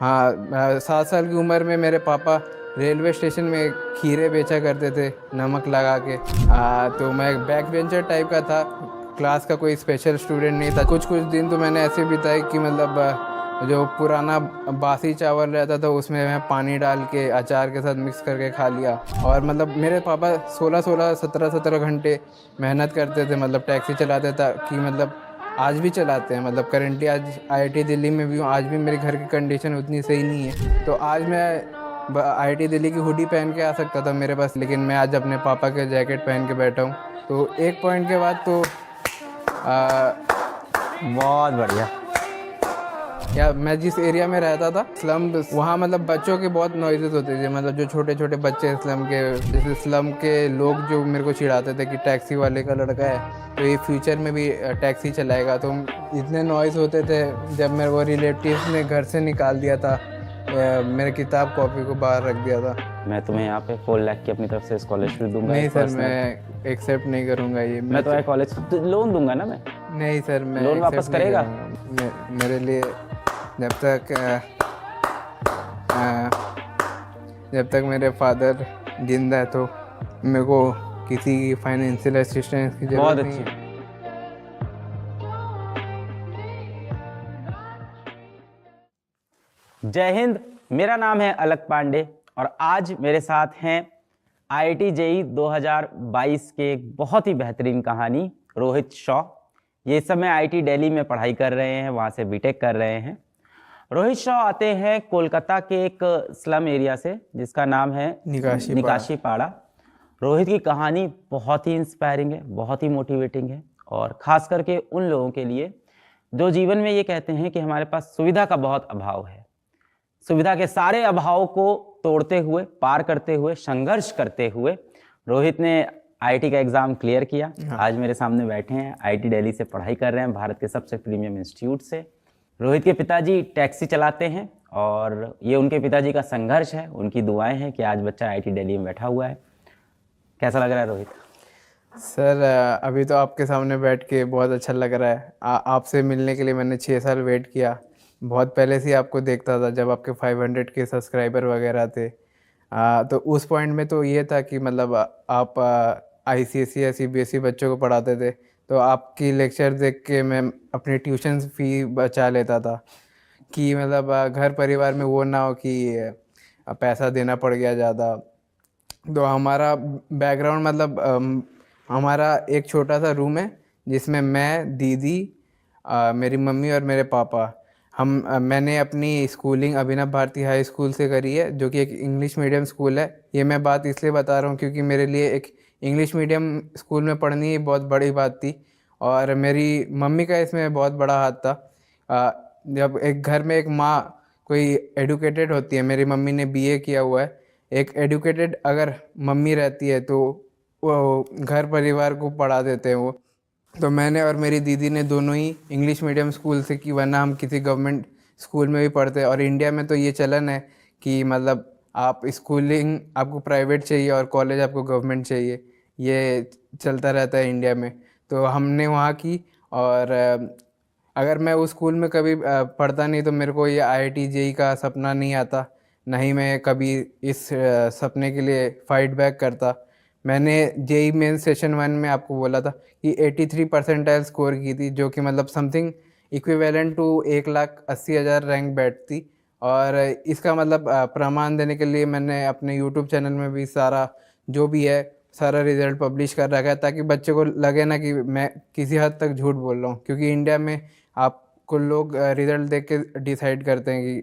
हाँ, 7 साल की उम्र में मेरे पापा रेलवे स्टेशन में खीरे बेचा करते थे नमक लगा के। तो मैं बैक बेंचर टाइप का था, क्लास का कोई स्पेशल स्टूडेंट नहीं था। कुछ कुछ दिन तो मैंने ऐसे बिताए कि मतलब जो पुराना बासी चावल रहता था उसमें मैं पानी डाल के अचार के साथ मिक्स करके खा लिया। और मतलब मेरे पापा 16-16, 17-17 घंटे मेहनत करते थे, मतलब टैक्सी चलाते था कि मतलब आज भी चलाते हैं। मतलब करेंटली आज आईआईटी दिल्ली में भी हूँ, आज भी मेरे घर की कंडीशन उतनी सही नहीं है। तो आज मैं आईआईटी दिल्ली की हुडी पहन के आ सकता था मेरे पास, लेकिन मैं आज अपने पापा के जैकेट पहन के बैठा हूँ। तो एक पॉइंट के बाद तो आ, बहुत बढ़िया। या मैं जिस एरिया में रहता था स्लम, वहाँ मतलब बच्चों के बहुत नॉइजेस होते थे। मतलब जो छोटे छोटे बच्चे स्लम के, जैसे स्लम के लोग जो मेरे को चिढ़ाते थे कि टैक्सी वाले का लड़का है तो ये फ्यूचर में भी टैक्सी चलाएगा। तो इतने नॉइज़ होते थे। जब मेरे वो रिलेटिव्स ने घर से निकाल दिया था, मेरे किताब कॉपी को बाहर रख दिया था। मैं तुम्हें यहाँ पे 4 लाख की अपनी तरफ से स्कॉलरशिप दूंगा, नहीं एक सर, पर्सनल। मैं एक्सेप्ट नहीं करूँगा ये। मैं तुम्हारे कॉलेज लोन दूंगा ना मैं। नहीं सर, मैं लोन एक्सेप्ट वापस नहीं करेगा? करूँगा। मेरे लिए जब तक जब तक मेरे फादर जिंदा है तो मेरे को किसी फाइनेंशियल असिस्टेंस की बहुत ज़रूरत नहीं अच्छी। है। जय हिंद। मेरा नाम है अलक पांडे और आज मेरे साथ हैं आईआईटी जेई 2022 के एक बहुत ही बेहतरीन कहानी रोहित शॉ। ये इस समय आईआईटी दिल्ली में पढ़ाई कर रहे हैं, वहाँ से बीटेक कर रहे हैं। रोहित शॉ आते हैं कोलकाता के एक स्लम एरिया से जिसका नाम है निकाशी पाड़ा। निकाशी पाड़ा। रोहित की कहानी बहुत ही इंस्पायरिंग है, बहुत ही मोटिवेटिंग है, और ख़ास करके उन लोगों के लिए जो जीवन में ये कहते हैं कि हमारे पास सुविधा का बहुत अभाव है। सुविधा के सारे अभाव को तोड़ते हुए, पार करते हुए, संघर्ष करते हुए रोहित ने आईआईटी का एग्ज़ाम क्लियर किया। आज मेरे सामने बैठे हैं, आईआईटी दिल्ली से पढ़ाई कर रहे हैं, भारत के सबसे प्रीमियम इंस्टीट्यूट से। रोहित के पिताजी टैक्सी चलाते हैं और ये उनके पिताजी का संघर्ष है, उनकी दुआएं हैं कि आज बच्चा आईआईटी दिल्ली में बैठा हुआ है। कैसा लग रहा है रोहित? सर, अभी तो आपके सामने बैठ के बहुत अच्छा लग रहा है। आपसे मिलने के लिए मैंने 6 साल वेट किया। बहुत पहले से ही आपको देखता था जब आपके 500 के सब्सक्राइबर वगैरह थे। तो उस पॉइंट में तो ये था कि मतलब आप आईसीएसई या सीबीएसई बच्चों को पढ़ाते थे, तो आपकी लेक्चर देख के मैं अपनी ट्यूशन फ़ी बचा लेता था कि मतलब घर परिवार में वो ना हो कि पैसा देना पड़ गया ज़्यादा। तो हमारा बैकग्राउंड मतलब हमारा एक छोटा सा रूम है जिसमें मैं, दीदी, मेरी मम्मी और मेरे पापा, मैंने अपनी स्कूलिंग अभिनव भारती हाई स्कूल से करी है, जो कि एक इंग्लिश मीडियम स्कूल है। ये मैं बात इसलिए बता रहा हूँ क्योंकि मेरे लिए एक इंग्लिश मीडियम स्कूल में पढ़नी ही बहुत बड़ी बात थी, और मेरी मम्मी का इसमें बहुत बड़ा हाथ था। जब एक घर में एक माँ कोई एडुकेटेड होती है, मेरी मम्मी ने बीए किया हुआ है, एक एडुकेटेड अगर मम्मी रहती है तो वो घर परिवार को पढ़ा देते हैं वो। तो मैंने और मेरी दीदी ने दोनों ही इंग्लिश मीडियम स्कूल से की, वरना हम किसी गवर्नमेंट स्कूल में भी पढ़ते हैं। और इंडिया में तो ये चलन है कि मतलब आप स्कूलिंग आपको प्राइवेट चाहिए और कॉलेज आपको गवर्नमेंट चाहिए, ये चलता रहता है इंडिया में। तो हमने वहाँ की। और अगर मैं उस स्कूल में कभी पढ़ता नहीं तो मेरे को ये आईआईटी जेई का सपना नहीं आता, ना ही मैं कभी इस सपने के लिए फाइट बैक करता। मैंने जेई मेन सेशन 1 में आपको बोला था कि 83 परसेंटाइल स्कोर की थी, जो कि मतलब समथिंग इक्विवेलेंट टू 1,80,000 रैंक बैठती। और इसका मतलब प्रमाण देने के लिए मैंने अपने यूट्यूब चैनल में भी सारा जो भी है सारा रिज़ल्ट पब्लिश कर रखा है, ताकि बच्चे को लगे ना कि मैं किसी हद तक झूठ बोल रहा हूँ। क्योंकि इंडिया में आपको लोग रिज़ल्ट देख के डिसाइड करते हैं कि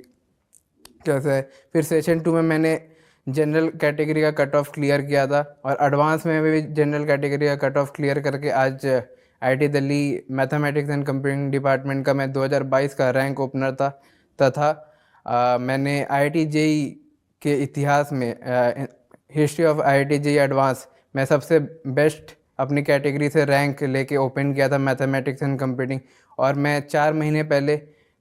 कैसा है। फिर सेशन 2 में मैंने जनरल कैटेगरी का कट ऑफ क्लियर किया था, और एडवांस में भी जनरल कैटेगरी का कट ऑफ क्लियर करके आज IIT Delhi mathematics and computing department का मैं 2022 का रैंक ओपनर था। तथा मैंने आईआईटी जेई के इतिहास में history of IIT JEE advance मैं सबसे बेस्ट अपनी कैटेगरी से रैंक लेके ओपन किया था मैथमेटिक्स एंड कंप्यूटिंग। और मैं 4 महीने पहले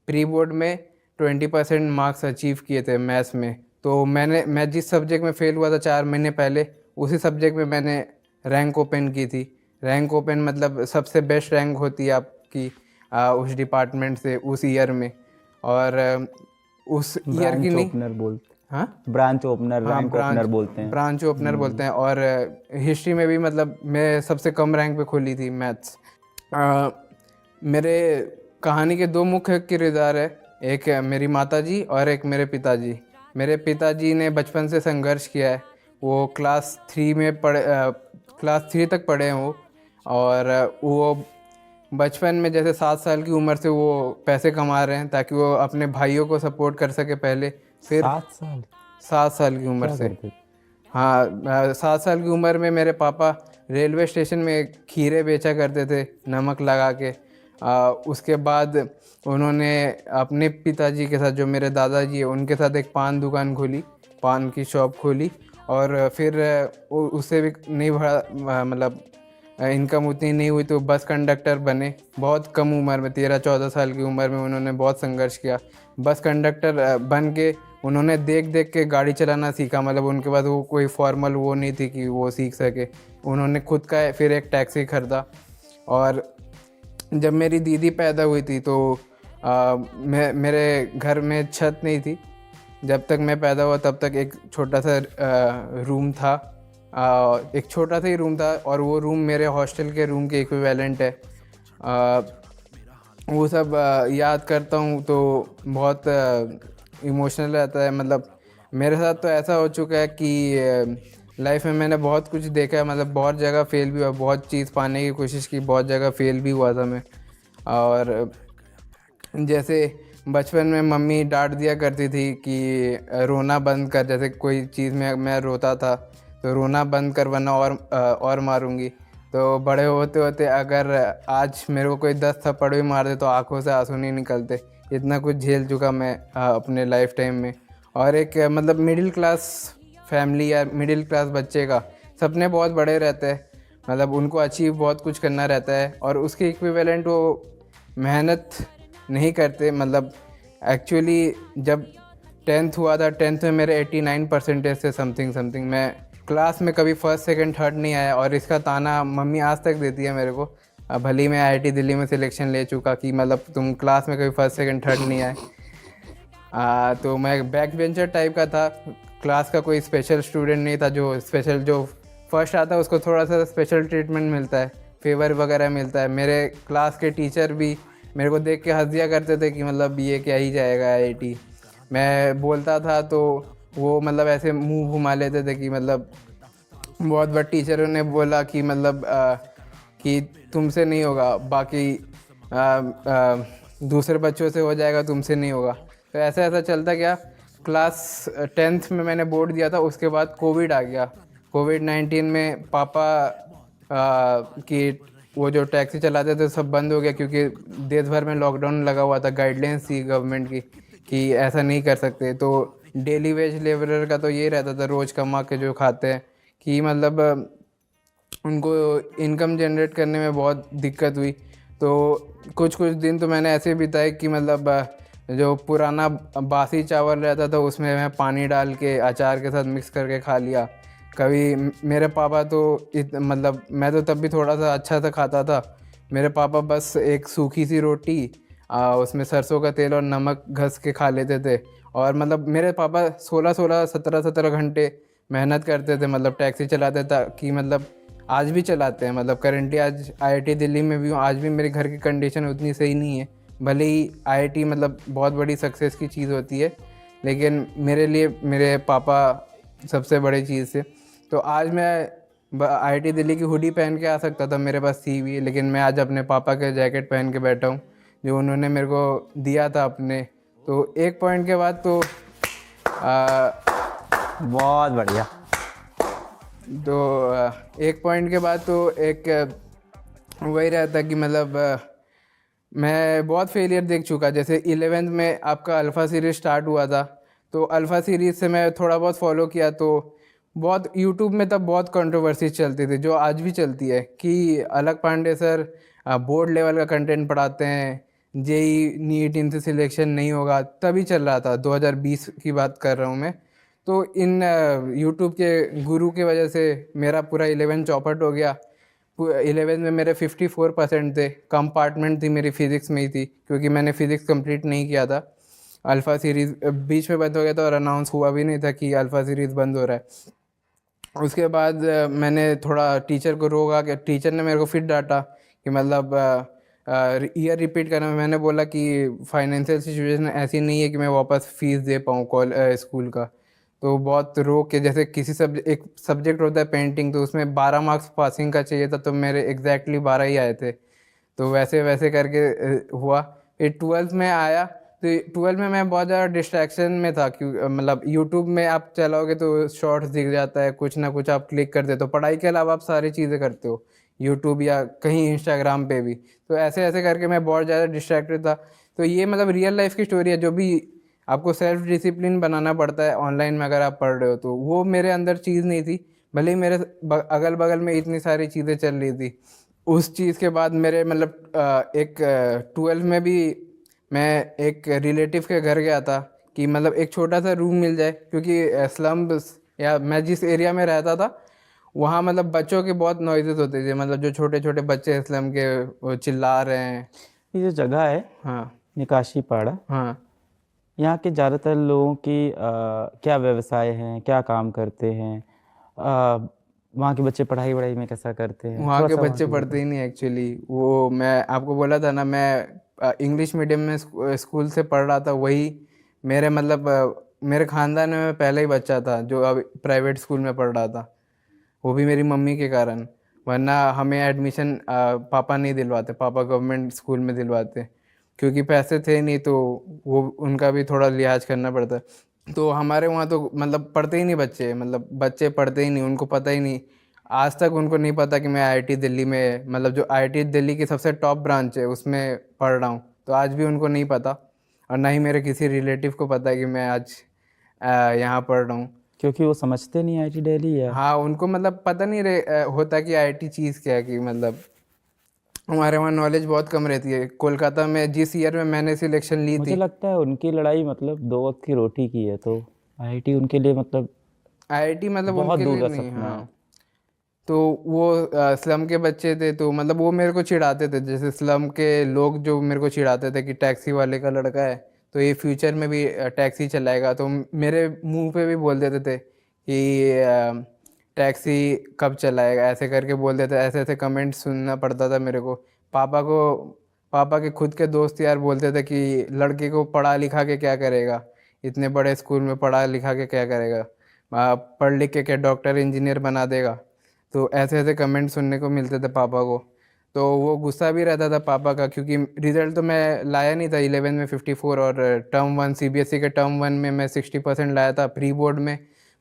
प्री बोर्ड में 20% मार्क्स अचीव किए थे मैथ्स में। तो मैं जिस सब्जेक्ट में फ़ेल हुआ था 4 महीने पहले, उसी सब्जेक्ट में मैंने रैंक ओपन की थी। रैंक ओपन मतलब सबसे बेस्ट रैंक होती है आपकी उस डिपार्टमेंट से उस ईयर में। और उस ईयर ब्रांच की नहीं। ओपनर बोलते हाँ ब्रांच ओपनर हाँ, रैंक ओपनर बोलते हैं। ब्रांच ओपनर बोलते हैं। और हिस्ट्री में भी मतलब मैं सबसे कम रैंक पे खोली थी मैथ्स। मेरे कहानी के दो मुख्य किरदार है, एक है मेरी माताजी और एक मेरे पिताजी। मेरे पिताजी ने बचपन से संघर्ष किया है। वो क्लास 3 तक पढ़े हैं वो। और वो बचपन में जैसे 7 साल की उम्र से वो पैसे कमा रहे हैं ताकि वो अपने भाइयों को सपोर्ट कर सके पहले। फिर 7 साल 7 साल की उम्र क्या से। करते थे? हाँ 7 साल की उम्र में मेरे पापा रेलवे स्टेशन में खीरे बेचा करते थे नमक लगा के। उसके बाद उन्होंने अपने पिताजी के साथ, जो मेरे दादाजी है, उनके साथ एक पान दुकान खोली, पान की शॉप खोली। और फिर उससे भी नहीं बढ़ा, मतलब इनकम उतनी नहीं हुई तो बस कंडक्टर बने। बहुत कम उम्र में 13-14 साल की उम्र में उन्होंने बहुत संघर्ष किया। बस कंडक्टर बन के उन्होंने देख देख के गाड़ी चलाना सीखा। मतलब उनके पास वो कोई फॉर्मल वो नहीं थी कि वो सीख सके। उन्होंने खुद का फिर एक टैक्सी खरीदा। और जब मेरी दीदी पैदा हुई थी तो मेरे घर में छत नहीं थी। जब तक मैं पैदा हुआ तब तक एक छोटा सा रूम था। एक छोटा सा ही रूम था और वो रूम मेरे हॉस्टल के रूम के इक्विवेलेंट है। आ, वो सब याद करता हूँ तो बहुत इमोशनल रहता है। मतलब मेरे साथ तो ऐसा हो चुका है कि लाइफ में मैंने बहुत कुछ देखा है। मतलब बहुत जगह फेल भी हुआ, बहुत चीज़ पाने की कोशिश की, बहुत जगह फेल भी हुआ था मैं। और जैसे बचपन में मम्मी डांट दिया करती थी कि रोना बंद कर। जैसे कोई चीज़ में मैं रोता था तो रोना बंद कर वरना और मारूंगी। तो बड़े होते होते अगर आज मेरे को कोई 10 थप्पड़ भी मार दे तो आंखों से आंसू नहीं निकलते। इतना कुछ झेल चुका मैं अपने लाइफ टाइम में। और एक मतलब मिडिल क्लास फैमिली या मिडिल क्लास बच्चे का सपने बहुत बड़े रहते हैं। मतलब उनको अचीव बहुत कुछ करना रहता है और उसके इक्विवेलेंट वो मेहनत नहीं करते। मतलब एक्चुअली जब 10th हुआ था, 10th में मेरे 89 परसेंटेज से समथिंग मैं क्लास में कभी फर्स्ट सेकंड थर्ड नहीं आया। और इसका ताना मम्मी आज तक देती है मेरे को। भले ही मैं IIT दिल्ली में सिलेक्शन ले चुका कि मतलब तुम क्लास में कभी फर्स्ट सेकंड थर्ड नहीं आए। तो मैं बैक बेंचर टाइप का था। क्लास का कोई स्पेशल स्टूडेंट नहीं था। जो फर्स्ट आता है उसको थोड़ा सा स्पेशल ट्रीटमेंट मिलता है, फेवर वगैरह मिलता है। मेरे क्लास के टीचर भी मेरे को देख के हंस दिया करते थे कि मतलब ये क्या ही जाएगा IIT। मैं बोलता था तो वो मतलब ऐसे मुंह घुमा लेते थे कि मतलब बहुत बार टीचरों ने बोला कि मतलब कि तुमसे नहीं होगा, बाकी दूसरे बच्चों से हो जाएगा, तुमसे नहीं होगा। तो ऐसा ऐसा चलता गया। क्लास 10th में मैंने बोर्ड दिया था। उसके बाद कोविड आ गया। कोविड-19 में पापा की वो जो टैक्सी चलाते थे सब बंद हो गया क्योंकि देश भर में लॉकडाउन लगा हुआ था। गाइडलाइंस थी गवर्नमेंट की कि ऐसा नहीं कर सकते। तो डेली वेज लेबरर का तो ये रहता था, रोज़ कमा के जो खाते हैं, कि मतलब उनको इनकम जनरेट करने में बहुत दिक्कत हुई। तो कुछ कुछ दिन तो मैंने ऐसे बिताए कि मतलब जो पुराना बासी चावल रहता था उसमें मैं पानी डाल के अचार के साथ मिक्स करके खा लिया। कभी मेरे पापा तो मतलब मैं तो तब भी थोड़ा सा अच्छा सा खाता था। मेरे पापा बस एक सूखी सी रोटी उसमें सरसों का तेल और नमक घस के खा लेते थे। और मतलब मेरे पापा 16-16, 17-17 घंटे मेहनत करते थे। मतलब टैक्सी चलाते था कि मतलब आज भी चलाते हैं। मतलब करेंटली आज IIT दिल्ली में भी हूँ, आज भी मेरे घर की कंडीशन उतनी सही नहीं है। भले ही IIT मतलब बहुत बड़ी सक्सेस की चीज़ होती है, लेकिन मेरे लिए मेरे पापा सबसे बड़ी चीज़ थे। तो आज मैं IIT दिल्ली की हुडी पहन के आ सकता था, मेरे पास थी भी, लेकिन मैं आज अपने पापा के जैकेट पहन के बैठा हूँ जो उन्होंने मेरे को दिया था अपने। तो एक पॉइंट के बाद तो बहुत बढ़िया। एक पॉइंट के बाद तो एक वही रहता कि मतलब मैं बहुत फेलियर देख चुका। जैसे 11th में आपका अल्फ़ा सीरीज़ स्टार्ट हुआ था तो अल्फ़ा सीरीज़ से मैं थोड़ा बहुत फॉलो किया। तो बहुत यूट्यूब में तब बहुत कंट्रोवर्सी चलती थी, जो आज भी चलती है, कि अलग पांडे सर बोर्ड लेवल का कंटेंट पढ़ाते हैं, JEE नीट इनसे सिलेक्शन नहीं होगा। तभी चल रहा था, 2020 की बात कर रहा हूँ मैं। तो इन यूट्यूब के गुरु की वजह से मेरा पूरा 11 चौपट हो गया। 11 में मेरे 54% थे। कंपार्टमेंट थी मेरी फिज़िक्स में ही थी क्योंकि मैंने फ़िज़िक्स कंप्लीट नहीं किया था। अल्फ़ा सीरीज़ बीच में बंद हो गया था और अनाउंस हुआ भी नहीं था कि अल्फ़ा सीरीज़ बंद हो रहा है। उसके बाद मैंने थोड़ा टीचर को रोका कि टीचर ने मेरे को फिर डांटा कि मतलब ईयर रिपीट करना। मैंने बोला कि फाइनेंशियल सिचुएशन ऐसी नहीं है कि मैं वापस फ़ीस दे पाऊँ स्कूल का। तो बहुत रोक के, जैसे किसी एक सब्जेक्ट होता है पेंटिंग, तो उसमें 12 मार्क्स पासिंग का चाहिए था, तो मेरे एग्जैक्टली 12 ही आए थे। तो वैसे वैसे करके हुआ। फिर ट्वेल्थ में आया, तो ट्वेल्थ में मैं बहुत ज़्यादा डिस्ट्रैक्शन में था, क्यों मतलब यूट्यूब में आप चलाओगे तो शॉर्ट्स दिख जाता है, कुछ ना कुछ आप क्लिक कर देते हो, पढ़ाई के अलावा आप सारी चीज़ें करते हो यूट्यूब या कहीं इंस्टाग्राम पे भी। तो ऐसे ऐसे करके मैं बहुत ज़्यादा डिस्ट्रैक्टेड था। तो ये मतलब रियल लाइफ की स्टोरी है, जो भी आपको सेल्फ डिसिप्लिन बनाना पड़ता है ऑनलाइन में अगर आप पढ़ रहे हो, तो वो मेरे अंदर चीज़ नहीं थी। भले ही मेरे अगल बगल में इतनी सारी चीज़ें चल रही थी। उस चीज़ के बाद मेरे मतलब एक 12 में भी मैं एक रिलेटिव के घर गया था कि मतलब एक छोटा सा रूम मिल जाए, क्योंकि स्लम्स या मैं जिस एरिया में रहता था वहाँ मतलब बच्चों के बहुत नॉइजेस होते थे, मतलब जो छोटे छोटे बच्चे हैं स्लम के, वो चिल्ला रहे हैं। ये जो जगह है हाँ निकाशी पाड़ा, हाँ। यहाँ के ज़्यादातर लोगों की क्या व्यवसाय हैं, क्या काम करते हैं, वहाँ के बच्चे पढ़ाई वढ़ाई में कैसा करते हैं, वहाँ थोड़ा के सा वहाँ बच्चे की पढ़ते बताओ। ही नहीं एक्चुअली। वो मैं आपको बोला था ना, मैं इंग्लिश मीडियम में स्कूल से पढ़ रहा था, वही मेरे मतलब मेरे ख़ानदान में मैं पहला ही बच्चा था जो अब प्राइवेट स्कूल में पढ़ रहा था, वो भी मेरी मम्मी के कारण। वरना हमें एडमिशन पापा नहीं दिलवाते, पापा गवर्नमेंट स्कूल में दिलवाते, क्योंकि पैसे थे नहीं, तो वो उनका भी थोड़ा लिहाज करना पड़ता। तो हमारे वहाँ तो मतलब पढ़ते ही नहीं बच्चे, मतलब बच्चे पढ़ते ही नहीं, उनको पता ही नहीं। आज तक उनको नहीं पता कि मैं आईआईटी दिल्ली में, मतलब जो आईआईटी दिल्ली की सबसे टॉप ब्रांच है उसमें पढ़ रहा हूँ, तो आज भी उनको नहीं पता। और ना ही मेरे किसी रिलेटिव को पता है कि मैं आज यहाँ पढ़ रहा हूँ। क्योंकि वो समझते नहीं आईआईटी दिल्ली या हाँ, उनको मतलब पता नहीं होता कि आईआईटी चीज़ क्या है, कि मतलब हमारे वहाँ नॉलेज बहुत कम रहती है। कोलकाता में जिस ईयर में मैंने सिलेक्शन ली मुझे थी, लगता है उनकी लड़ाई मतलब 2 वक्त की रोटी की है, तो आईआईटी उनके लिए मतलब आईआईटी मतलब बहुत उनके दूर लिए का नहीं। सपना है। हाँ, तो वो स्लम के बच्चे थे, तो मतलब वो मेरे को चिढ़ाते थे, जैसे स्लम के लोग जो मेरे को चिढ़ाते थे कि टैक्सी वाले का लड़का है तो ये फ्यूचर में भी टैक्सी चलाएगा, तो मेरे मुंह पे भी बोल देते थे कि टैक्सी कब चलाएगा, ऐसे करके बोल देते। ऐसे ऐसे कमेंट सुनना पड़ता था मेरे को। पापा को, पापा के खुद के दोस्त यार बोलते थे कि लड़के को पढ़ा लिखा के क्या करेगा, इतने बड़े स्कूल में पढ़ा लिखा के क्या करेगा, पढ़ लिख के क्या डॉक्टर इंजीनियर बना देगा। तो ऐसे ऐसे कमेंट सुनने को मिलते थे पापा को। तो वो गुस्सा भी रहता था पापा का, क्योंकि रिज़ल्ट तो मैं लाया नहीं था। 11 में 54 और टर्म 1 सीबीएसई के टर्म 1 में मैं 60% लाया था। प्री बोर्ड में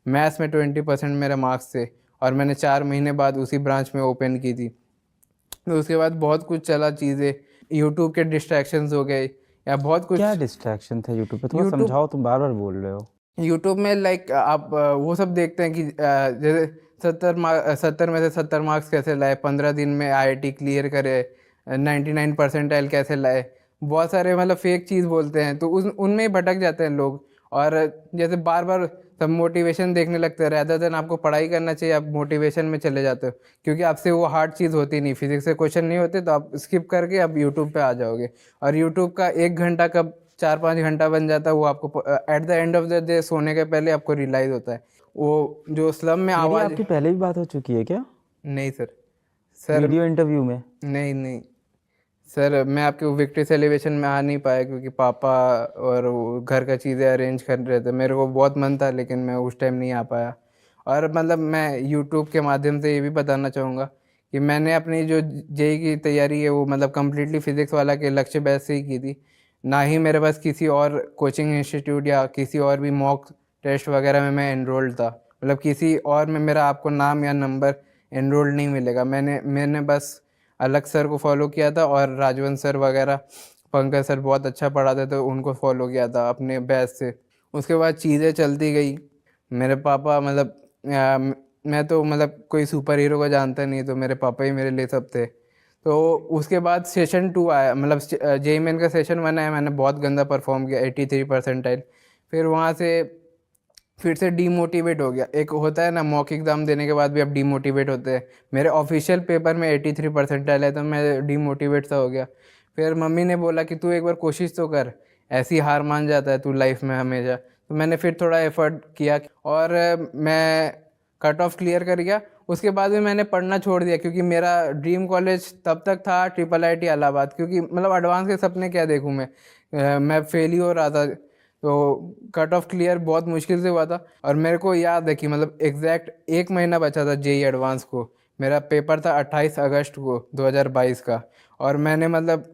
मैथ्स में 20% मेरे मार्क्स थे, और मैंने 4 महीने बाद उसी ब्रांच में ओपन की थी। तो उसके बाद बहुत कुछ चला चीज़ें, यूट्यूब के डिस्ट्रैक्शंस हो गए या बहुत क्या कुछ। डिस्ट्रैक्शन था यूट्यूब पे, थोड़ा यूट्यूब समझाओ, तुम बार बार बोल रहे हो। यूट्यूब में लाइक आप वो सब देखते हैं कि जैसे 70 में से 70 मार्क्स कैसे लाए, 15 दिन में आईआईटी क्लियर करे, 99 परसेंटाइल कैसे लाए। बहुत सारे मतलब फेक चीज़ बोलते हैं, तो उस उनमें ही भटक जाते हैं लोग। और जैसे बार बार सब मोटिवेशन देखने लगते हैं, रैदर देन आपको पढ़ाई करना चाहिए, आप मोटिवेशन में चले जाते हो, क्योंकि आपसे वो हार्ड चीज़ होती नहीं। फिजिक्स से क्वेश्चन नहीं होते तो आप स्किप करके आप यूट्यूब पे आ जाओगे, और यूट्यूब का 1 घंटा कब 4-5 घंटा बन जाता है वो आपको at the end of the day सोने के पहले आपको रियलाइज़ होता है। वो जो स्लम में मेरी आवाज़। आपकी पहले भी बात हो चुकी है क्या, नहीं सर, सर वीडियो इंटरव्यू में? नहीं नहीं सर, मैं आपके विक्ट्री सेलिब्रेशन में आ नहीं पाया, क्योंकि पापा और वो घर का चीज़ें अरेंज कर रहे थे। मेरे को बहुत मन था, लेकिन मैं उस टाइम नहीं आ पाया। और मतलब मैं यूट्यूब के माध्यम से ये भी बताना चाहूँगा कि मैंने अपनी जो जेई की तैयारी है वो मतलब कम्प्लीटली फिज़िक्स वाला के लक्ष्य बैच से ही की थी। ना ही मेरे पास किसी और कोचिंग इंस्टीट्यूट या किसी और भी मॉक टेस्ट वगैरह में मैं एनरोल्ड था। मतलब किसी और में मेरा आपको नाम या नंबर एनरोल्ड नहीं मिलेगा। मैंने बस अलग सर को फॉलो किया था, और राजवंश सर वगैरह, पंकज सर बहुत अच्छा पढ़ाते थे, उनको फॉलो किया था अपने बैच से। उसके बाद चीज़ें चलती गई। मेरे पापा मतलब मैं तो मतलब कोई सुपर हीरो को जानता नहीं, तो मेरे पापा ही मेरे लिए सब थे। तो उसके बाद सेशन 2 आया, मतलब जेई मेन का सेशन 1 आया, मैंने बहुत गंदा परफॉर्म किया, 83 परसेंटाइल। फिर वहाँ से फिर से डीमोटिवेट हो गया। एक होता है ना, मॉक एग्ज़ाम देने के बाद भी आप डीमोटिवेट होते हैं। मेरे ऑफिशियल पेपर में 83 परसेंटाइल है, तो मैं डीमोटिवेट सा हो गया। फिर मम्मी ने बोला कि तू एक बार कोशिश तो कर, ऐसी हार मान जाता है तू लाइफ में हमेशा। तो मैंने फिर थोड़ा एफर्ट किया और मैं कट ऑफ क्लियर कर गया। उसके बाद में मैंने पढ़ना छोड़ दिया क्योंकि मेरा ड्रीम कॉलेज तब तक था IIIT इलाहाबाद, क्योंकि मतलब एडवांस के सपने क्या देखूँ मैं फेल ही हो रहा था। तो कट ऑफ क्लियर बहुत मुश्किल से हुआ था और मेरे को याद है कि मतलब एग्जैक्ट 1 महीना बचा था JEE एडवांस को। मेरा पेपर था 28 अगस्त को 2022 का। और मैंने मतलब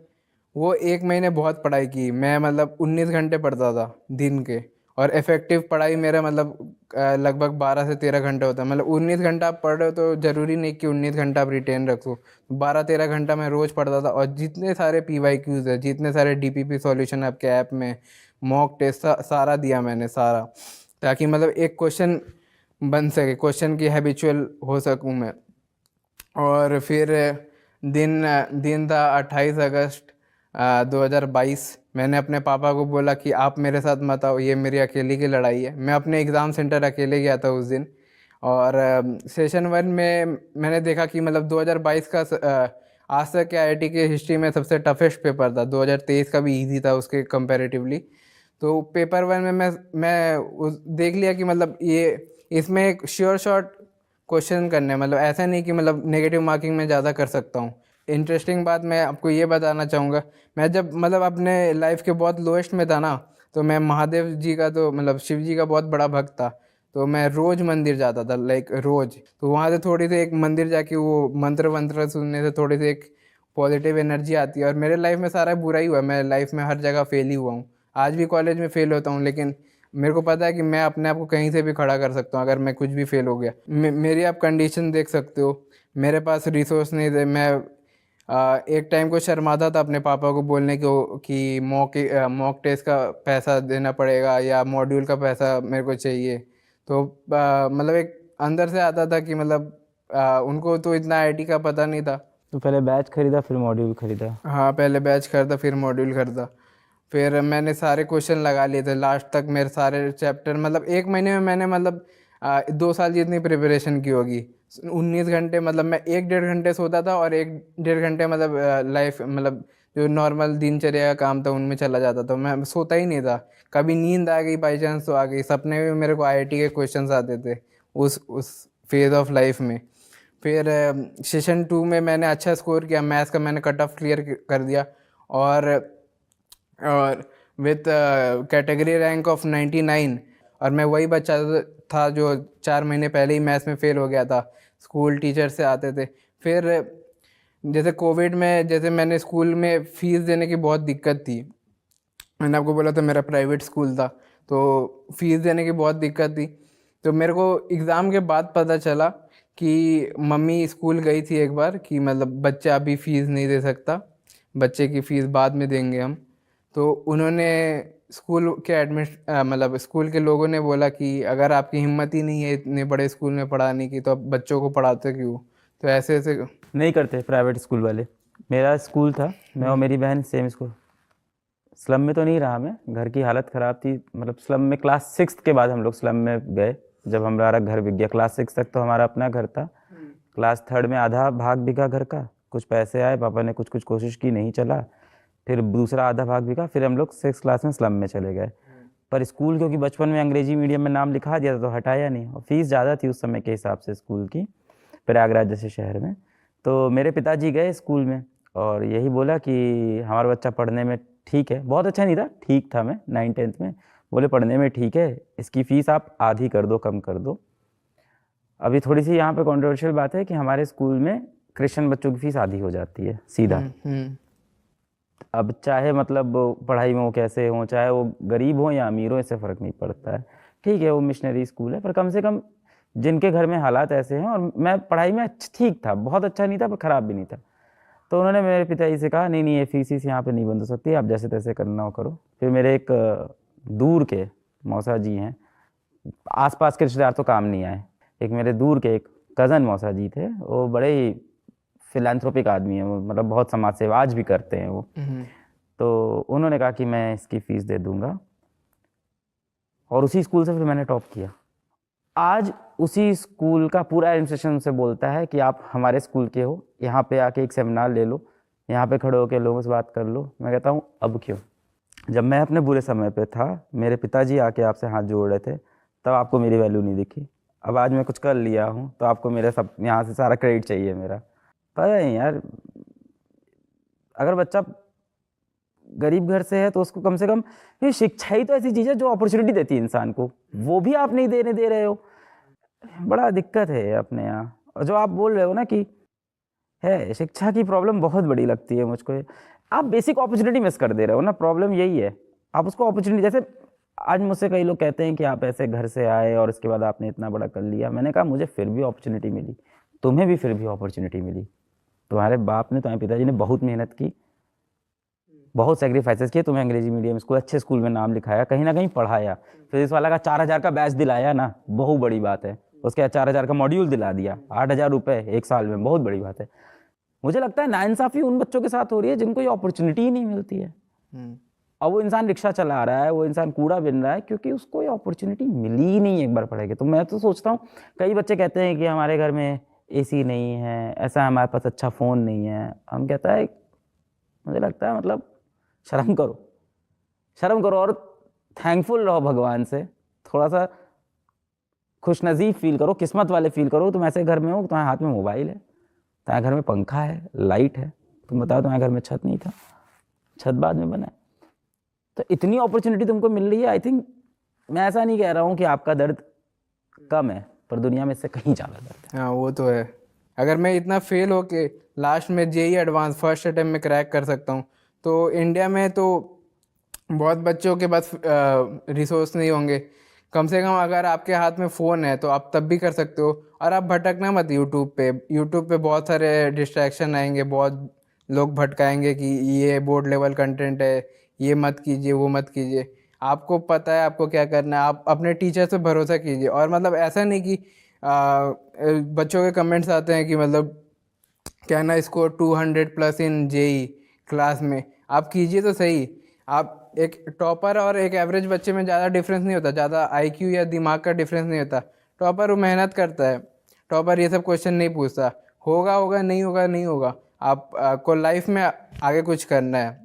वो 1 महीने बहुत पढ़ाई की। मैं मतलब 19 घंटे पढ़ता था दिन के, और इफेक्टिव पढ़ाई मेरा मतलब लगभग 12 से 13 घंटे होता है। मतलब 19 घंटा आप पढ़ रहे हो तो ज़रूरी नहीं कि 19 घंटा आप रिटेन रखो। 12-13 घंटा मैं रोज़ पढ़ता था, और जितने सारे PYQs है, जितने सारे DPP सॉल्यूशन आपके ऐप में, मॉक टेस्ट सारा दिया मैंने सारा, ताकि मतलब एक क्वेश्चन बन सके, क्वेश्चन की हैबिचुअल हो सकूँ मैं। और फिर दिन दिन था 28 अगस्त 2022। मैंने अपने पापा को बोला कि आप मेरे साथ मत आओ, ये मेरी अकेले की लड़ाई है। मैं अपने एग्ज़ाम सेंटर अकेले गया था उस दिन। और सेशन 1 में मैंने देखा कि मतलब 2022 का आज तक के IIT के हिस्ट्री में सबसे टफेस्ट पेपर था। 2023 का भी इजी था उसके कंपैरेटिवली। तो पेपर 1 में देख लिया कि मतलब ये इसमें एक श्योर शॉट क्वेश्चन करने हैं, मतलब ऐसा नहीं कि मतलब नेगेटिव मार्किंग में ज़्यादा कर सकता हूँ। इंटरेस्टिंग बात मैं आपको ये बताना चाहूँगा, मैं जब मतलब अपने लाइफ के बहुत लोएस्ट में था ना, तो मैं महादेव जी का, तो मतलब शिव जी का बहुत बड़ा भक्त था। तो मैं रोज़ मंदिर जाता था, लाइक रोज़। तो वहाँ से थोड़ी सी एक मंदिर जाके वो मंत्र वंत्र सुनने से थोड़ी सी एक पॉजिटिव एनर्जी आती है। और मेरे लाइफ में सारा बुरा ही हुआ, मैं लाइफ में हर जगह फेल ही हुआ हूँ। आज भी कॉलेज में फेल होता हूँ, लेकिन मेरे को पता है कि मैं अपने आप को कहीं से भी खड़ा कर सकता हूँ अगर मैं कुछ भी फेल हो गया। मेरी आप कंडीशन देख सकते हो, मेरे पास रिसोर्स नहीं थे। मैं एक टाइम को शर्माता था अपने पापा को बोलने को कि मॉक टेस्ट का पैसा देना पड़ेगा या मॉड्यूल का पैसा मेरे को चाहिए। तो मतलब एक अंदर से आता था कि मतलब उनको तो इतना IT का पता नहीं था। तो पहले बैच खरीदा फिर मॉड्यूल खरीदा। हाँ, पहले बैच खरीदा फिर मॉड्यूल खरीदा। फिर मैंने सारे क्वेश्चन लगा लिए थे लास्ट तक, मेरे सारे चैप्टर मतलब 1 महीने में मैंने मतलब 2 साल जितनी प्रिपरेशन की होगी। 19 घंटे मतलब मैं 1-1.5 घंटे सोता था, और 1-1.5 घंटे मतलब लाइफ मतलब जो नॉर्मल दिनचर्या का काम था उनमें चला जाता था। मैं सोता ही नहीं था। कभी नींद आ गई बाई चांस तो आ गई, सपने में मेरे को IIT के क्वेश्चंस आते थे उस फेज़ ऑफ लाइफ में। फिर सेशन 2 में मैंने अच्छा स्कोर किया, मैथ्स का मैंने कट ऑफ क्लियर कर दिया। और विथ कैटेगरी रैंक ऑफ 99। और मैं वही बच्चा था जो 4 महीने पहले ही मैथ्स में फ़ेल हो गया था। स्कूल टीचर से आते थे। फिर जैसे कोविड में, जैसे मैंने स्कूल में फ़ीस देने की बहुत दिक्कत थी। मैंने आपको बोला था मेरा प्राइवेट स्कूल था, तो फीस देने की बहुत दिक्कत थी। तो मेरे को एग्ज़ाम के बाद पता चला कि मम्मी स्कूल गई थी एक बार कि मतलब बच्चा अभी फ़ीस नहीं दे सकता, बच्चे की फ़ीस बाद में देंगे हम। तो उन्होंने स्कूल के मतलब स्कूल के लोगों ने बोला कि अगर आपकी हिम्मत ही नहीं है इतने बड़े स्कूल में पढ़ाने की, तो आप बच्चों को पढ़ाते क्यों? तो ऐसे ऐसे नहीं करते प्राइवेट स्कूल वाले। मेरा स्कूल था, मैं और मेरी बहन सेम स्कूल। स्लम में तो नहीं रहा मैं, घर की हालत ख़राब थी। मतलब स्लम में क्लास 6 के बाद हम लोग स्लम में गए, जब हमारा घर बिक गया। क्लास 6 तक तो हमारा अपना घर था। क्लास 3 में आधा भाग बिका घर का, कुछ पैसे आए, पापा ने कुछ कुछ कोशिश की, नहीं चला। फिर दूसरा आधा भाग बिका, फिर हम लोग 6 क्लास में स्लम में चले गए। पर स्कूल क्योंकि बचपन में अंग्रेजी मीडियम में नाम लिखा दिया था तो हटाया नहीं, और फीस ज़्यादा थी उस समय के हिसाब से स्कूल की, प्रयागराज जैसे शहर में। तो मेरे पिताजी गए स्कूल में और यही बोला कि हमारा बच्चा पढ़ने में ठीक है, बहुत अच्छा नहीं था, ठीक था। मैं 9th-10th में। बोले पढ़ने में ठीक है, इसकी फ़ीस आप आधी कर दो, कम कर दो। अभी थोड़ी सी यहाँ पे कंट्रोवर्शियल बात है कि हमारे स्कूल में क्रिश्चियन बच्चों की फ़ीस आधी हो जाती है सीधा। अब चाहे मतलब पढ़ाई में वो कैसे हों, चाहे वो गरीब हों या अमीर हों, इससे फ़र्क नहीं पड़ता है। ठीक है, वो मिशनरी स्कूल है, पर कम से कम जिनके घर में हालात ऐसे हैं, और मैं पढ़ाई में ठीक था, बहुत अच्छा नहीं था पर ख़राब भी नहीं था। तो उन्होंने मेरे पिताजी से कहा नहीं नहीं, ये फीस यहाँ पे नहीं बंद हो सकती, आप जैसे तैसे करना हो करो। फिर मेरे एक दूर के मौसा जी हैं, आसपास के रिश्तेदार तो काम नहीं आए, एक मेरे दूर के एक कज़न मौसा जी थे, वो बड़े ही फिलैंथ्रोपिक आदमी हैं, वो मतलब बहुत समाज सेवा आज भी करते हैं वो। तो उन्होंने कहा कि मैं इसकी फ़ीस दे दूँगा, और उसी स्कूल से फिर मैंने टॉप किया। आज उसी स्कूल का पूरा एडमिनिस्ट्रेशन उनसे बोलता है कि आप हमारे स्कूल के हो, यहाँ पे आके एक सेमिनार ले लो, यहाँ पे खड़े होकर लोगों से बात कर लो। मैं कहता हूँ अब क्यों, जब मैं अपने बुरे समय पे था, मेरे पिताजी आके आपसे हाथ जोड़ रहे थे, तब आपको मेरी वैल्यू नहीं दिखी। अब आज मैं कुछ कर लिया हूँ तो आपको मेरे सब यहाँ से सारा क्रेडिट चाहिए मेरा। पता नहीं यार, अगर बच्चा गरीब घर से है तो उसको कम से कम, ये शिक्षा ही तो ऐसी चीज़ है जो अपॉर्चुनिटी देती है इंसान को, वो भी आप नहीं देने दे रहे हो। बड़ा दिक्कत है अपने यहाँ। और जो आप बोल रहे हो ना कि है शिक्षा की प्रॉब्लम, बहुत बड़ी लगती है मुझको ये। आप बेसिक अपॉर्चुनिटी मिस कर दे रहे हो ना, प्रॉब्लम यही है। आप उसको अपॉर्चुनिटी, जैसे आज मुझसे कई लोग कहते हैं कि आप ऐसे घर से आए और इसके बाद आपने इतना बड़ा कर लिया। मैंने कहा मुझे फिर भी अपॉर्चुनिटी मिली, तुम्हें भी फिर भी अपॉर्चुनिटी मिली। तुम्हारे बाप ने, तुम्हारे पिताजी ने बहुत मेहनत की, बहुत सेक्रीफाइसेस किए, तुम्हें अंग्रेजी मीडियम स्कूल, अच्छे स्कूल में नाम लिखाया, कहीं ना कहीं पढ़ाया, फिजिक्स वाला का 4,000 का बैच दिलाया ना, बहुत बड़ी बात है। उसके बाद 4,000 का मॉड्यूल दिला दिया, 8,000 रुपये एक साल में, बहुत बड़ी बात है। मुझे लगता है नाइंसाफी उन बच्चों के साथ हो रही है जिनको ये अपॉर्चुनिटी ही नहीं मिलती है। और वो इंसान रिक्शा चला रहा है, वो इंसान कूड़ा बिन रहा है, क्योंकि उसको ये अपॉर्चुनिटी मिली ही नहीं एक बार पढ़ेगा तो। मैं तो सोचता हूँ, कई बच्चे कहते हैं कि हमारे घर में एसी नहीं है, ऐसा हमारे पास अच्छा फ़ोन नहीं है। हम कहता है, मुझे लगता है मतलब शर्म करो, शर्म करो और थैंकफुल रहो भगवान से। थोड़ा सा खुशनसीब फील करो, किस्मत वाले फील करो। तुम ऐसे घर में हो, तुम्हारे हाथ में मोबाइल है, तुम्हारे घर में पंखा है, लाइट है। तुम बताओ, तुम्हारे घर में छत नहीं था, छत बाद में बना है। तो इतनी अपॉर्चुनिटी तुमको मिल रही है। आई थिंक, मैं ऐसा नहीं कह रहा हूँ कि आपका दर्द कम है, पर दुनिया में इससे कहीं ज़्यादा दर्द है। हाँ वो तो है। अगर मैं इतना फेल हो के लास्ट में जेई एडवांस फर्स्ट अटेम्प्ट में क्रैक कर सकता हूँ, तो इंडिया में तो बहुत बच्चों के पास रिसोर्स नहीं होंगे। कम से कम अगर आपके हाथ में फ़ोन है तो आप तब भी कर सकते हो। और आप भटकना मत यूट्यूब पे बहुत सारे डिस्ट्रैक्शन आएंगे, बहुत लोग भटकाएंगे कि ये बोर्ड लेवल कंटेंट है, ये मत कीजिए, वो मत कीजिए। आपको पता है आपको क्या करना है, आप अपने टीचर से भरोसा कीजिए। और मतलब ऐसा नहीं कि बच्चों के कमेंट्स आते हैं कि मतलब क्या ना स्कोर 200+ इन जेई क्लास में। आप कीजिए तो सही। आप एक टॉपर और एक एवरेज बच्चे में ज़्यादा डिफरेंस नहीं होता, ज़्यादा आईक्यू या दिमाग का डिफरेंस नहीं होता। टॉपर वो मेहनत करता है, टॉपर ये सब क्वेश्चन नहीं पूछता। होगा होगा, नहीं होगा नहीं होगा। आप को लाइफ में आगे कुछ करना है।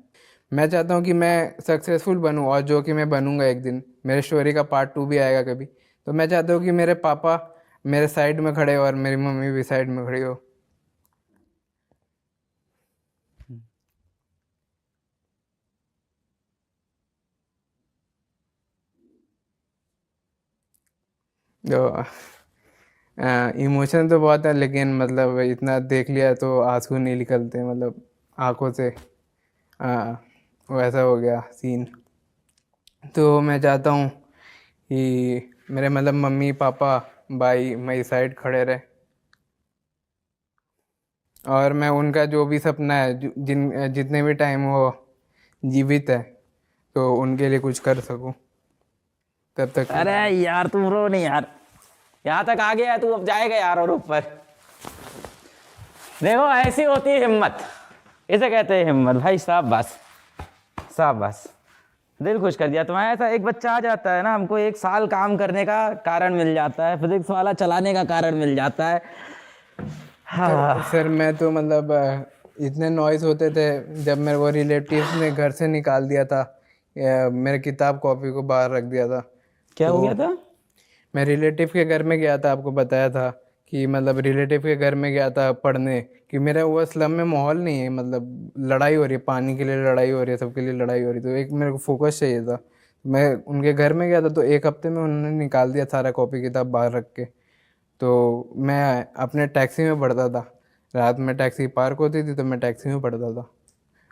मैं चाहता हूँ कि मैं सक्सेसफुल बनूँ, और जो कि मैं बनूँगा एक दिन। मेरे स्टोरी का पार्ट 2 भी आएगा कभी। तो मैं चाहता हूँ कि मेरे पापा मेरे साइड में खड़े हो और मेरी मम्मी भी साइड में खड़ी हो। तो इमोशन तो बहुत है, लेकिन मतलब इतना देख लिया तो आंसू नहीं निकलते, मतलब आंखों से। वैसा हो गया सीन। तो मैं चाहता हूँ कि मेरे मतलब मम्मी पापा भाई मेरी साइड खड़े रहे, और मैं उनका जो भी सपना है, जितने भी टाइम वो जीवित है, तो उनके लिए कुछ कर सकूँ तब तक। अरे यार तुम रो नहीं यार, यहाँ तक आ गया है तू, अब जाएगा यार और ऊपर। देखो ऐसी होती है हिम्मत, इसे कहते हैं हिम्मत भाई साहब। बस साहब, बस दिल खुश कर दिया तुम्हारा। ऐसा एक बच्चा आ जाता है ना, हमको 1 साल काम करने का कारण मिल जाता है, फिजिक्स वाला चलाने का कारण मिल जाता है। सर मैं तो मतलब इतने नॉइज़ होते थे जब मेरे वो रिलेटिव्स ने घर से निकाल दिया था, मेरे किताब कॉपी को बाहर रख दिया था। क्या हो तो गया था? मैं रिलेटिव के घर में गया था, आपको बताया था कि मतलब रिलेटिव के घर में गया था पढ़ने, कि मेरा वो स्लम में माहौल नहीं है, मतलब लड़ाई हो रही है, पानी के लिए लड़ाई हो रही है, सबके लिए लड़ाई हो रही है। तो एक मेरे को फोकस चाहिए था। मैं उनके घर में गया था, तो 1 हफ्ते में उन्होंने निकाल दिया सारा कॉपी किताब बाहर रख के। तो मैं अपने टैक्सी में पढ़ता था, रात में टैक्सी पार्क होती थी तो मैं टैक्सी में पढ़ता था।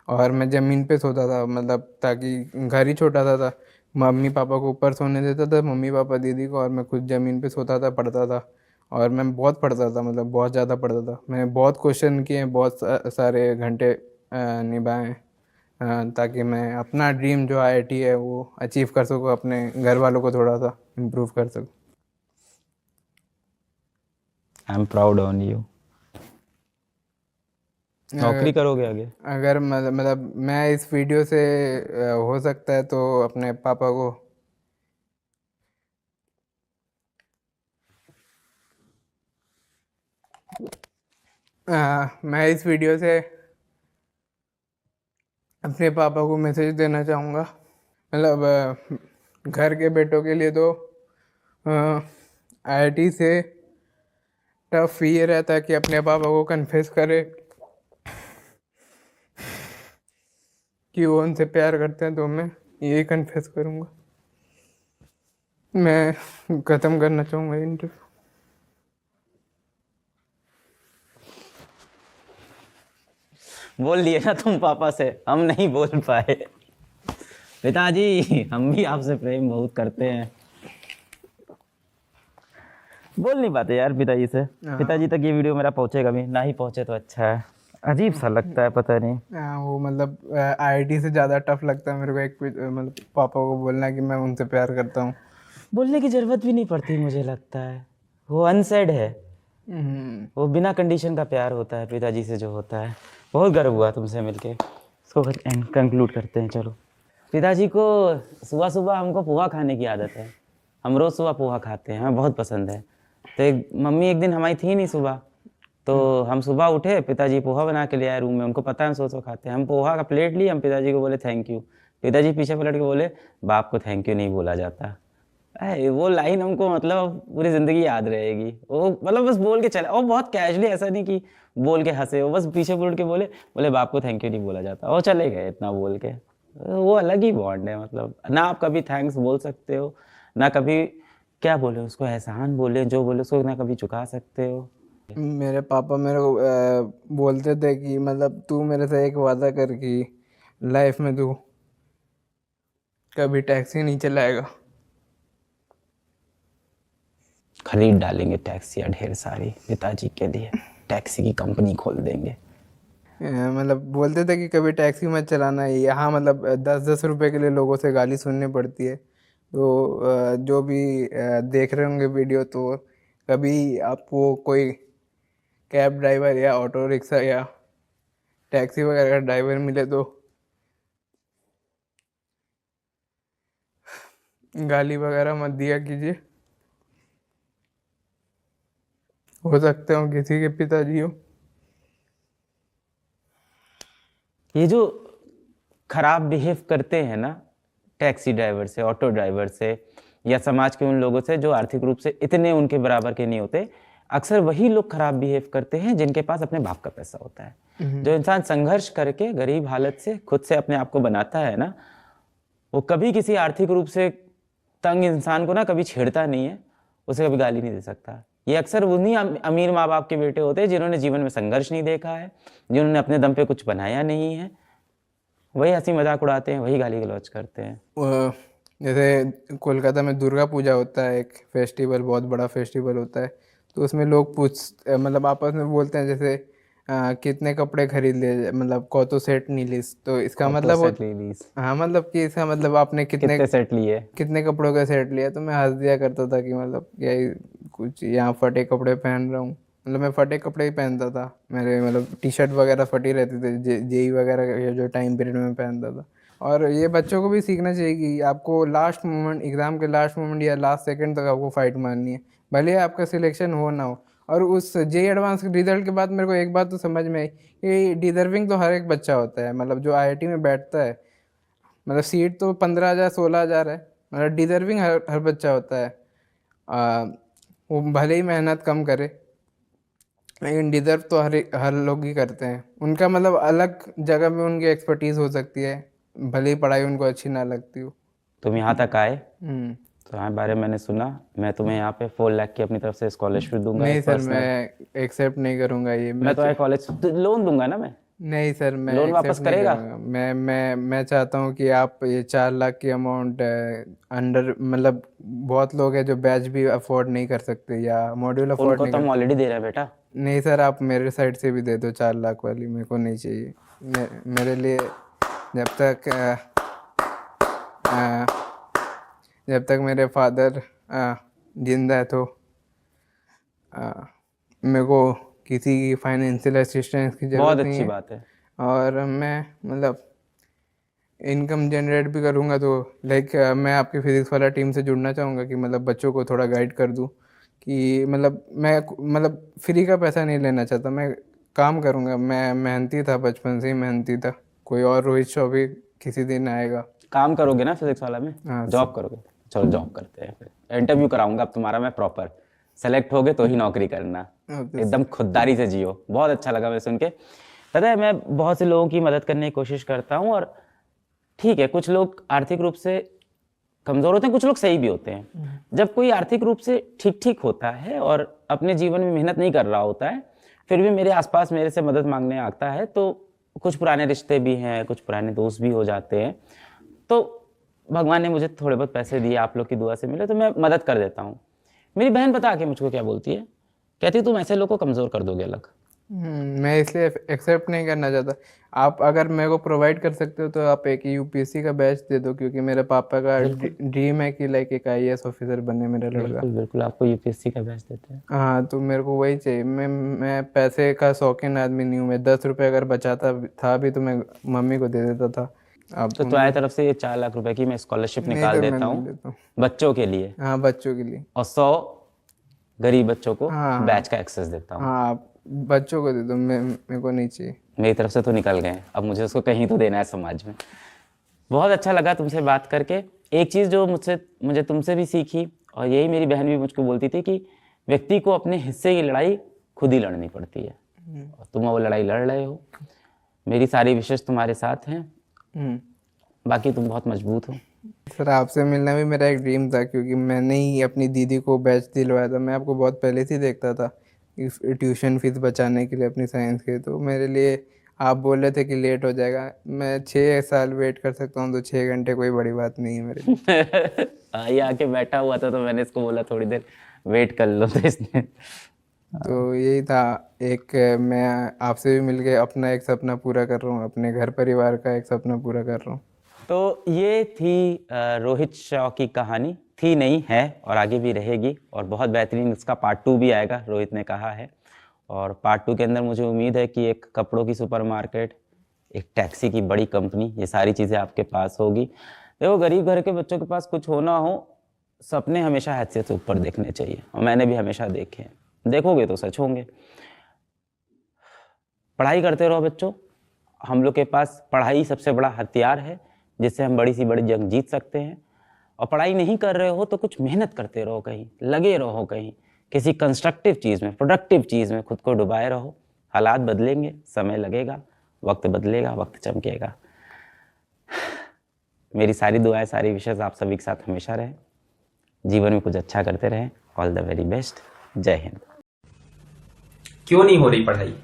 और मैं ज़मीन पे सोता था, मतलब ताकि घर ही छोटा था। मम्मी पापा को ऊपर सोने देता था, मम्मी पापा दीदी को, और मैं खुद ज़मीन पे सोता था, पढ़ता था। और मैं बहुत पढ़ता था, मतलब बहुत ज़्यादा पढ़ता था। मैंने बहुत क्वेश्चन किए, बहुत सारे घंटे निभाए हैं, ताकि मैं अपना ड्रीम जो आईआईटी है वो अचीव कर सकूँ, अपने घर वालों को थोड़ा सा इम्प्रूव कर सकूँ। I am proud on you. नौकरी करोगे आगे? अगर मतलब मैं इस वीडियो से हो सकता है तो अपने पापा को मैं इस वीडियो से अपने पापा को मैसेज देना चाहूँगा मतलब घर के बेटों के लिए तो आईआईटी से टफ ये रहता है कि अपने पापा को कन्फेस करे कि वो उनसे प्यार करते हैं, तो मैं यही कन्फेस करूँगा। मैं ख़त्म करना चाहूँगा इंटरव्यू। बोल दिए ना तुम पापा से, हम नहीं बोल पाए। पिताजी हम भी आपसे प्रेम बहुत करते हैं। बोल नहीं पाते यार पिताजी से। पिताजी तक ये वीडियो मेरा पहुंचेगा भी ना, ही पहुंचे तो अच्छा है। अजीब सा लगता है, पता नहीं। वो मतलब आईआईटी से ज़्यादा टफ लगता है मेरे को एक मतलब पापा को बोलना कि मैं उनसे प्यार करता हूँ। बोलने की जरूरत भी नहीं पड़ती, मुझे लगता है वो अनसेड है। वो बिना कंडीशन का प्यार होता है पिताजी से जो होता है। बहुत गर्व हुआ तुमसे मिलके। इसको कंक्लूड करते हैं, चलो। पिताजी को सुबह सुबह हमको पोहा खाने की आदत है। हम रोज़ सुबह पोहा खाते हैं, हमें बहुत पसंद है। तो मम्मी एक दिन हमारी थी नहीं सुबह, तो हम सुबह उठे, पिताजी पोहा बना के ले आए रूम में। उनको पता है हम सो खाते हैं। हम पोहा का प्लेट लिए, हम पिताजी को बोले थैंक यू। पिताजी पीछे पलट के बोले बाप को थैंक यू नहीं बोला जाता। वो लाइन हमको मतलब पूरी ज़िंदगी याद रहेगी। वो मतलब बस बोल के चले, और बहुत कैजुअली, ऐसा नहीं कि बोल के हंसे, वो बस पीछे पलट के बोले बाप को थैंक यू नहीं बोला जाता, और चले गए इतना बोल के। वो अलग ही बॉन्ड है। मतलब ना आप कभी थैंक्स बोल सकते हो, ना कभी क्या बोले उसको, एहसान बोले, जो बोले उसको ना कभी चुका सकते हो। मेरे पापा मेरे को बोलते थे कि मतलब तू मेरे से एक वादा कर कि लाइफ में तू कभी टैक्सी नहीं चलाएगा। खरीद डालेंगे टैक्सियाँ ढेर सारी पिताजी के लिए, टैक्सी की कंपनी खोल देंगे। मतलब बोलते थे कि कभी टैक्सी मत चलाना है यहाँ, मतलब 10-10 रुपए के लिए लोगों से गाली सुननी पड़ती है। तो जो भी देख रहे होंगे वीडियो, तो कभी आपको कोई कैब ड्राइवर या ऑटो रिक्शा या टैक्सी वगैरह का ड्राइवर मिले तो गाली वगैरह मत दिया कीजिए। हो सकते हो किसी के पिताजी हो। ये जो खराब बिहेव करते हैं ना टैक्सी ड्राइवर से, ऑटो ड्राइवर से, या समाज के उन लोगों से जो आर्थिक रूप से इतने उनके बराबर के नहीं होते, अक्सर वही लोग खराब बिहेव करते हैं जिनके पास अपने बाप का पैसा होता है। जो इंसान संघर्ष करके गरीब हालत से खुद से अपने आप को बनाता है ना, वो कभी किसी आर्थिक रूप से तंग इंसान को ना कभी छेड़ता नहीं है, उसे कभी गाली नहीं दे सकता। ये अक्सर उन्हीं अमीर माँ बाप के बेटे होते हैं जिन्होंने जीवन में संघर्ष नहीं देखा है, जिन्होंने अपने दम पे कुछ बनाया नहीं है। वही हंसी मजाक उड़ाते हैं, वही गाली गलौज करते हैं। जैसे कोलकाता में दुर्गा पूजा होता है, एक फेस्टिवल, बहुत बड़ा फेस्टिवल होता है। तो उसमें लोग मतलब आपस में बोलते हैं जैसे कितने कपड़े खरीद लिए, मतलब कौतो सेट नहीं लीस, तो इसका मतलब हाँ, मतलब कि इसका मतलब आपने कितने सेट लिए, कितने कपड़ों का सेट लिया। तो मैं हंस दिया करता था कि मतलब यही कुछ यहाँ फटे कपड़े पहन रहा हूँ। मतलब मैं फटे कपड़े ही पहनता था, मेरे मतलब टी शर्ट वगैरह फटी रहती थी जेई वगैरह का जो टाइम पीरियड में पहनता था। और ये बच्चों को भी सीखना चाहिए कि आपको लास्ट मोमेंट, एग्ज़ाम के लास्ट मोमेंट या लास्ट सेकंड तक आपको फाइट मारनी है, भले आपका सिलेक्शन हो ना हो। और उस जेई एडवांस के रिजल्ट के बाद मेरे को एक बात तो समझ में आई कि डिज़र्विंग तो हर एक बच्चा होता है, मतलब जो आईआईटी में बैठता है। मतलब सीट तो 15,000 16,000 है, मतलब डिज़र्विंग हर बच्चा होता है। वो भले ही मेहनत कम करे, लेकिन डिज़र्व तो हर लोग ही करते हैं। उनका मतलब अलग जगह में उनकी एक्सपर्टीज़ हो सकती है, भले ही पढ़ाई उनको अच्छी ना लगती हो। तुम यहाँ तक आए, तो यहाँ बारे में मैंने सुना, मैं तुम्हें यहाँ पे 4 लाख की अपनी तरफ से स्कॉलरशिप दूंगा। नहीं सर, मैं एक्सेप्ट नहीं करूँगा ये। मैं तुम्हारे कॉलेज लोन दूंगा ना मैं। नहीं सर, मैं लोन वापस एक्सेप्ट नहीं करेगा? करूँगा। मैं चाहता हूँ कि आप ये 4 लाख की अमाउंट अंडर, मतलब बहुत लोग हैं जो बैच भी अफोर्ड नहीं कर सकते या मॉड्यूल अफोर्ड उनको नहीं तो हम कर। ऑलरेडी दे रहे हैं बेटा। नहीं सर, आप मेरे साइड से भी दे दो 4 लाख वाली, मेरे को नहीं चाहिए। मेरे लिए जब तक जब तक मेरे फादर जिंदा है तो मेरे को किसी की फाइनेंशियल असिस्टेंस की ज़रूरत बहुत नहीं अच्छी है। बात है। और मैं मतलब इनकम जनरेट भी करूँगा, तो लाइक मैं आपकी फिज़िक्स वाला टीम से जुड़ना चाहूँगा कि मतलब बच्चों को थोड़ा गाइड कर दूँ कि मतलब मैं मतलब फ्री का पैसा नहीं लेना चाहता, मैं काम करूँगा। मैं मेहनती था, बचपन से ही मेहनती था। कोई और रोहित शॉपी किसी दिन आएगा। काम करोगे ना फिजिक्स वाला में? हाँ जॉब करोगे? चलो जॉब करते हैं फिर। इंटरव्यू कराऊंगा अब तुम्हारा मैं प्रॉपर, सेलेक्ट होगे तो ही नौकरी करना, एकदम खुददारी से जियो। बहुत अच्छा लगा मैं सुन के। पता है मैं बहुत से लोगों की मदद करने की कोशिश करता हूँ, और ठीक है कुछ लोग आर्थिक रूप से कमजोर होते हैं, कुछ लोग सही भी होते हैं। जब कोई आर्थिक रूप से ठीक ठीक होता है और अपने जीवन में मेहनत नहीं कर रहा होता है, फिर भी मेरे आसपास मेरे से मदद मांगने आता है, तो कुछ पुराने रिश्ते भी हैं, कुछ पुराने दोस्त भी हो जाते हैं, तो भगवान ने मुझे थोड़े बहुत पैसे दिए, आप लोग की दुआ से मिले, तो मैं मदद कर देता हूँ। मेरी बहन पता आके मुझको क्या बोलती है, कहती तुम ऐसे लोग को कमज़ोर कर दोगे अलग। मैं इसलिए एक्सेप्ट नहीं करना चाहता। आप अगर मेरे को प्रोवाइड कर सकते हो तो आप एक यूपीएससी का बैच दे दो, क्योंकि मेरे पापा का ड्रीम है कि लाइक एक आईएएस ऑफिसर बने मेरा लड़का। बिल्कुल बिल्कुल, आपको यूपीएससी का बैच देते हैं। हाँ, तो मेरे को वही चाहिए। मैं पैसे का शौकीन आदमी नहीं हूँ। मैं 10 रुपये अगर बचाता था भी तो मैं मम्मी को दे देता था। अब तो तुम्हारी तरफ से ये 4 लाख रुपए की मैं स्कॉलरशिप नहीं निकाल तो मैं देता नहीं हूँ देता हूँ। बच्चों के लिए, हाँ, बच्चों के लिए। और 100 गरीब बच्चों को हाँ बैच का एक्सेस देता हूँ। हाँ, आप बच्चों को दे दो, मेरे को नहीं चाहिए। मेरी तरफ से तो निकल गए, अब मुझे उसको कहीं तो देना है समाज में। बहुत अच्छा लगा तुमसे बात करके। एक चीज़ जो मुझे तुमसे भी सीखी, और यही मेरी बहन भी मुझको बोलती थी, कि व्यक्ति को अपने हिस्से की लड़ाई खुद ही लड़नी पड़ती है, और तुम वो लड़ाई लड़ रहे हो। मेरी सारी विशेष तुम्हारे साथ हैं, बाकी तुम बहुत मजबूत हो। सर, आपसे मिलना भी मेरा एक ड्रीम था, क्योंकि मैंने ही अपनी दीदी को बैच दिलवाया था। मैं आपको बहुत पहले से ही देखता था ट्यूशन फीस बचाने के लिए अपनी साइंस के। तो मेरे लिए आप बोल रहे थे कि लेट हो जाएगा, मैं 6 साल वेट कर सकता हूँ, तो 6 घंटे कोई बड़ी बात नहीं है मेरे लिए। ये आके बैठा हुआ था, तो मैंने इसको बोला थोड़ी देर वेट कर लो, तो इसने तो यही था। एक मैं आपसे भी मिल के अपना एक सपना पूरा कर रहा हूँ, अपने घर परिवार का एक सपना पूरा कर रहा हूँ। तो ये थी रोहित शॉ की कहानी। थी नहीं, है, और आगे भी रहेगी, और बहुत बेहतरीन इसका पार्ट 2 भी आएगा, रोहित ने कहा है। और पार्ट 2 के अंदर मुझे उम्मीद है कि एक कपड़ों की सुपरमार्केट, एक टैक्सी की बड़ी कंपनी, ये सारी चीज़ें आपके पास होगी। देखो, गरीब घर के बच्चों के पास कुछ होना हो, सपने हमेशा हैसियत से ऊपर देखने चाहिए, और मैंने भी हमेशा देखे हैं। देखोगे तो सच होंगे। पढ़ाई करते रहो बच्चों, हम लोग के पास पढ़ाई सबसे बड़ा हथियार है, जिससे हम बड़ी सी बड़ी जंग जीत सकते हैं। और पढ़ाई नहीं कर रहे हो तो कुछ मेहनत करते रहो, कहीं लगे रहो, कहीं किसी कंस्ट्रक्टिव चीज़ में, प्रोडक्टिव चीज़ में खुद को डुबाए रहो। हालात बदलेंगे, समय लगेगा, वक्त बदलेगा, वक्त चमकेगा। मेरी सारी दुआएं, सारी विशेष आप सभी के साथ हमेशा रहे। जीवन में कुछ अच्छा करते रहें। All the very best. जय हिंद। क्यों नहीं हो रही पढ़ाई?